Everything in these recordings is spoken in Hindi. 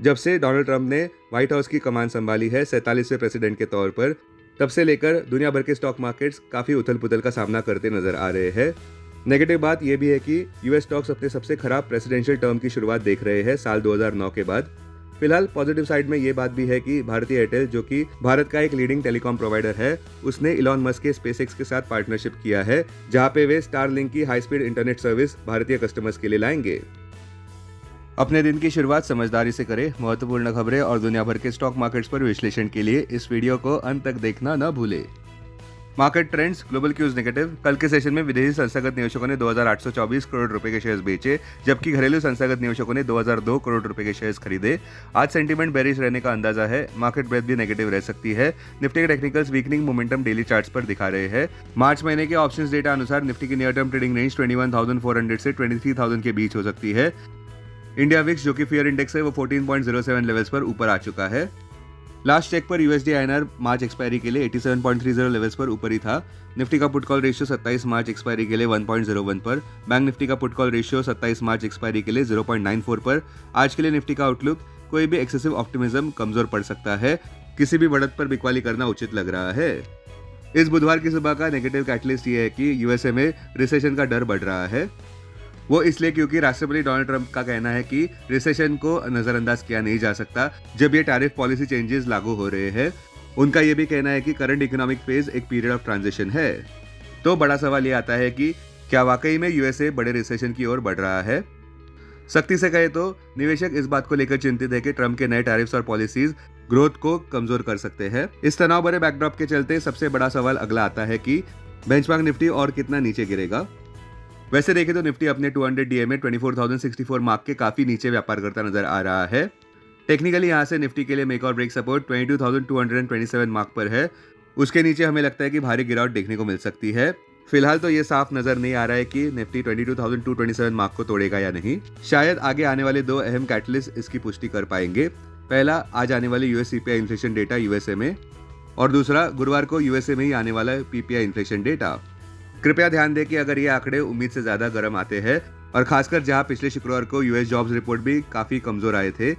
जब से डोनाल्ड ट्रंप ने व्हाइट हाउस की कमान संभाली है 47वें प्रेसिडेंट के तौर पर, तब से लेकर दुनिया भर के स्टॉक मार्केट्स काफी उथल पुथल का सामना करते नजर आ रहे हैं। नेगेटिव बात यह भी है कि यूएस स्टॉक्स अपने सबसे खराब प्रेसिडेंशियल टर्म की शुरुआत देख रहे हैं साल 2009 के बाद। फिलहाल पॉजिटिव साइड में ये बात भी है कि भारतीय एयरटेल, जो कि भारत का एक लीडिंग टेलीकॉम प्रोवाइडर है, उसने इलॉन मस्क के स्पेसएक्स के साथ पार्टनरशिप किया है, जहां पे वे स्टारलिंक की हाई स्पीड इंटरनेट सर्विस भारतीय कस्टमर्स के लिए लाएंगे। अपने दिन की शुरुआत समझदारी से करें। महत्वपूर्ण खबरें और दुनिया भर के स्टॉक मार्केट्स पर विश्लेषण के लिए इस वीडियो को अंत तक देखना न भूलें। Market trends, global cues negative. कल के सेशन में विदेशी संस्थागत निवेशकों ने 2,824 करोड़ रुपए के शेयर्स बेचे, जबकि घरेलू संस्थागत निवेशकों ने 2,002 करोड़ रुपए के शेयर्स खरीदे। आज सेंटीमेंट बेरिश रहने का अंदाजा है। मार्केट ब्रेथ भी नेगेटिव रह सकती है। निफ्टी के technicals weakening momentum daily charts पर दिखा रहे हैं। मार्च महीने के ऑप्शंस डेटा अनुसार निफ्टी की नियर टर्म ट्रेडिंग रेंज 21,400 से 23,000 के बीच हो सकती है। इंडिया विक्स, जो कि फियर इंडेक्स है, वो 14.07 लेवल्स पर ऊपर आ चुका है। लास्ट चेक पर यूएसडी आईएनआर मार्च एक्सपायरी के लिए 87.30 लेवल्स पर ऊपर ही था। निफ्टी का पुट कॉल रेशियो 27 मार्च एक्सपायरी के लिए 1.01 पर। बैंक निफ्टी का पुट कॉल रेशियो 27 मार्च एक्सपायरी के लिए 0.94 पर। आज के लिए निफ्टी का आउटलुक, कोई भी एक्सेसिव ऑप्टिमिज्म कमजोर पड़ सकता है। किसी भी बढ़त पर बिकवाली करना उचित लग रहा है। इस बुधवार की सुबह का नेगेटिव कैटलिस्ट ये है कि यूएसए में रिसेशन का डर बढ़ रहा है। वो इसलिए क्योंकि राष्ट्रपति डोनाल्ड ट्रंप का कहना है कि रिसेशन को नजरअंदाज किया नहीं जा सकता जब ये टैरिफ पॉलिसी चेंजेस लागू हो रहे हैं। उनका ये भी कहना है कि करंट इकोनॉमिक फेज एक पीरियड ऑफ ट्रांजिशन है। तो बड़ा सवाल ये आता है कि क्या वाकई में यूएसए बड़े रिसेशन की ओर बढ़ रहा है? सख्ती से कहे तो निवेशक इस बात को लेकर चिंतित है कि ट्रंप के नए टैरिफ्स और पॉलिसीज ग्रोथ को कमजोर कर सकते हैं। इस तनाव भरे बैकड्रॉप के चलते सबसे बड़ा सवाल अगला आता है कि बेंचमार्क निफ्टी और कितना नीचे गिरेगा। वैसे देखें तो निफ्टी अपने 200 डीए में 24,064 मार्क के काफी नीचे व्यापार करता नजर आ रहा है। टेक्निकली यहाँ से निफ्टी के लिए मेक और ब्रेक सपोर्ट 22,227 मार्क पर है। उसके नीचे हमें लगता है कि भारी गिरावट देखने को मिल सकती है। फिलहाल तो ये साफ नजर नहीं आ रहा है कि निफ्टी 22,227 मार्क को तोड़ेगा या नहीं। शायद आगे आने वाले दो अहम कैटलिस्ट इसकी पुष्टि कर पाएंगे। पहला, आज आने वाले US CPI inflation data USA में, और दूसरा गुरुवार को यूएसए में ही आने वाला पीपीआई इन्फ्लेशन डेटा। कृपया ध्यान दें कि अगर ये आंकड़े उम्मीद से ज्यादा गर्म आते हैं, और खासकर जहां पिछले शुक्रवार को यूएस जॉब्स रिपोर्ट भी काफी कमजोर आए थे,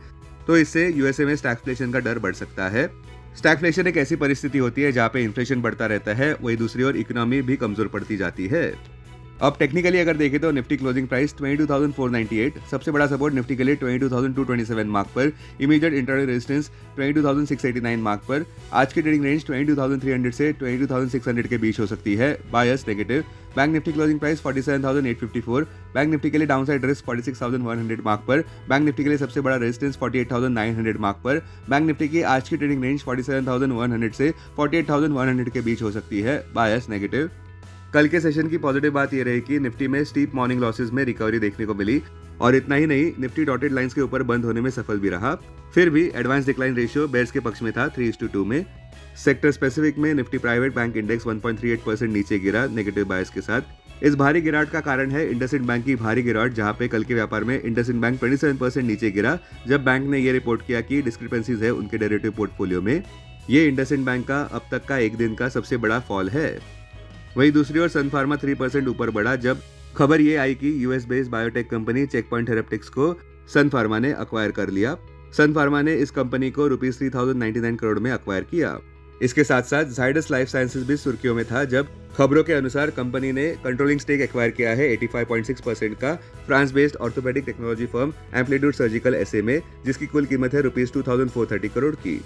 तो इससे यूएसए में स्टैगफ्लेशन का डर बढ़ सकता है। स्टैगफ्लेशन एक ऐसी परिस्थिति होती है जहां पे इन्फ्लेशन बढ़ता रहता है, वही दूसरी ओर इकोनॉमी भी कमजोर पड़ती जाती है। अब टेक्निकली अगर देखें तो निफ्टी क्लोजिंग प्राइस 22,498, सबसे बड़ा सपोर्ट निफ्टी के लिए 22,227 मार्क पर, इमीडिएट इंटरनल रेजिस्टेंस 22,689 मार्क पर। आज की ट्रेडिंग रेंज 22,300 से 22,600 के बीच हो सकती है। Bias negative. Bank Nifty closing price 47,854, bank Nifty के लिए डाउनसाइड रिस्क 46,100 मार्क पर। बैंक निफ्टी के लिए सबसे बड़ा रेजिस्टेंस 48,900 मार्क पर। बैंक निफ्टी की आज की ट्रेडिंग रेंज 47,100 से 48,100 के बीच हो सकती है। Bias negative. कल के सेशन की पॉजिटिव बात यह रही कि निफ्टी में स्टीप मॉर्निंग लॉसेस में रिकवरी देखने को मिली, और इतना ही नहीं, निफ्टी डॉटेड लाइंस के ऊपर बंद होने में सफल भी रहा। फिर भी एडवांस डिक्लाइन रेशियो बेयर्स के पक्ष में था 3:2 में। सेक्टर स्पेसिफिक में निफ्टी प्राइवेट बैंक इंडेक्स 1.38% नीचे गिरा नेगेटिव बायस के साथ। इस भारी गिरावट का कारण है इंडसइंड बैंक की भारी गिरावट, जहां पे कल के व्यापार में इंडसइंड बैंक 27% नीचे गिरा, जब बैंक ने यह रिपोर्ट किया कि डिस्क्रिपेंसीज है उनके डेरिवेटिव पोर्टफोलियो में। ये इंडसइंड बैंक का अब तक का एक दिन का सबसे बड़ा फॉल है। वहीं दूसरी ओर सन फार्मा 3% ऊपर बढ़ा, जब खबर ये आई कि US based biotech company checkpoint therapeutics को सन फार्मा ने अक्वायर कर लिया। सन फार्मा ने इस कंपनी को ₹3,099 करोड़ में अक्वायर किया। इसके साथ साथ जायडस लाइफ साइंसेज भी सुर्खियों में था, जब खबरों के अनुसार कंपनी ने कंट्रोलिंग स्टेक एक्वायर किया है 85.6% का France based orthopaedic technology firm Amplitude Surgical SA में, जिसकी कुल कीमत है ₹2,430 करोड़ की।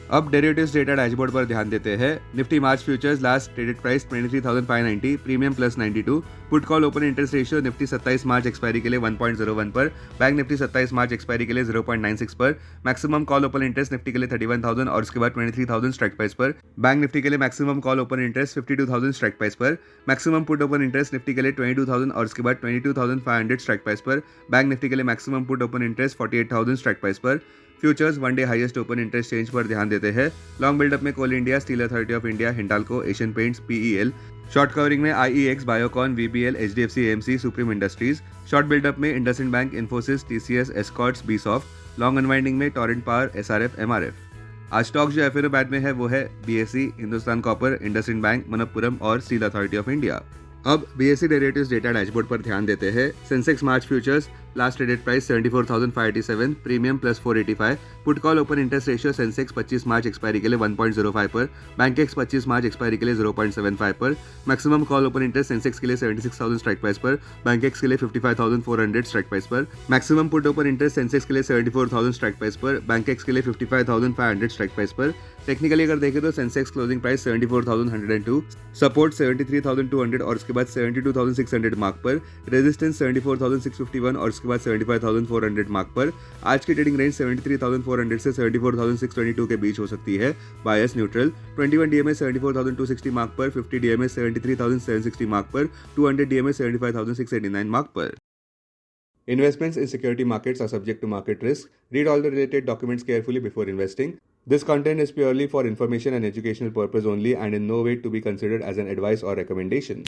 अब डेरिवेटिव्स डेटा डैशबोर्ड पर ध्यान देते हैं। Nifty March futures last traded price 23,590, premium +92। Put call open interest ratio Nifty 27 मार्च एक्सपायरी के लिए 1.01 पर, बैंक निफ्टी 27 मार्च एक्सपायरी के लिए 0.96 पर। Maximum call open interest Nifty के लिए 31,000 और उसके बाद 23,000 स्ट्राइक प्राइस पर। बैंक निफ्टी के लिए maximum call open interest 52,000 strike price पर। Maximum put open interest Nifty के लिए 22,000 और उसके बाद 22,500 स्ट्राइक प्राइस पर। बैंक निफ्टी के लिए maximum put open interest 48,000 strike price पर। Futures one day highest open interest change पर ध्यान देते हैं। लॉन्ग बिल्डअप में Coal India, Steel Authority of India, Hindalco, Asian Paints, PEL. Short covering में IEX, Biocon, VBL, HDFC AMC, Supreme Industries. Short buildup में IndusInd Bank, Infosys, TCS, Escorts, BSoft. Long unwinding में टोरेंट पावर, एसआरएफ, एमआरएफ। आज स्टॉक्स जो एफएनओ बैड में है वो है BSE, Hindustan Copper, IndusInd Bank, Manappuram और स्टील अथॉरिटी ऑफ इंडिया। अब बीएसई डेरिवेटिव्स डेटा डैशबोर्ड पर ध्यान देते हैं। Sensex March futures last traded price 74,587, premium plus 485, put call open interest ratio Sensex 25 मार्च एक्सपायरी के लिए 1.05 पर, बैंकेक्स 25 मार्च एक्सपायरी के लिए 0.75 पर, maximum call open interest Sensex के लिए 76,000 स्ट्राइक प्राइस पर, बैंकेक्स के लिए 55,400 स्ट्राइक प्राइस पर, maximum put open interest Sensex के लिए 74,000 स्ट्राइक प्राइस पर, बैंकेक्स के लिए 55,500 स्ट्राइक प्राइस पर। टेक्निकली अगर देखें तो सेंसेक्स क्लोजिंग प्राइस 74,102, सपोर्ट 73,200 और उसके बाद 72,600 मार्क पर, रेजिस्टेंस 74,651 और उसके बाद 75,400 मार्क पर। आज की ट्रेडिंग रेंज 73,400 से 74,622 के बीच हो सकती है। बायस न्यूट्रल। 21 डीएमए 74,260 मार्क पर, 50 डीएमए 73,760 मार्क पर, 200 डीएमए 75,689 मार्क पर। Investments in security markets are subject to market risk. Read all the related documents carefully before investing. This content is purely for information and educational purpose only and in no way to be considered as an advice or recommendation.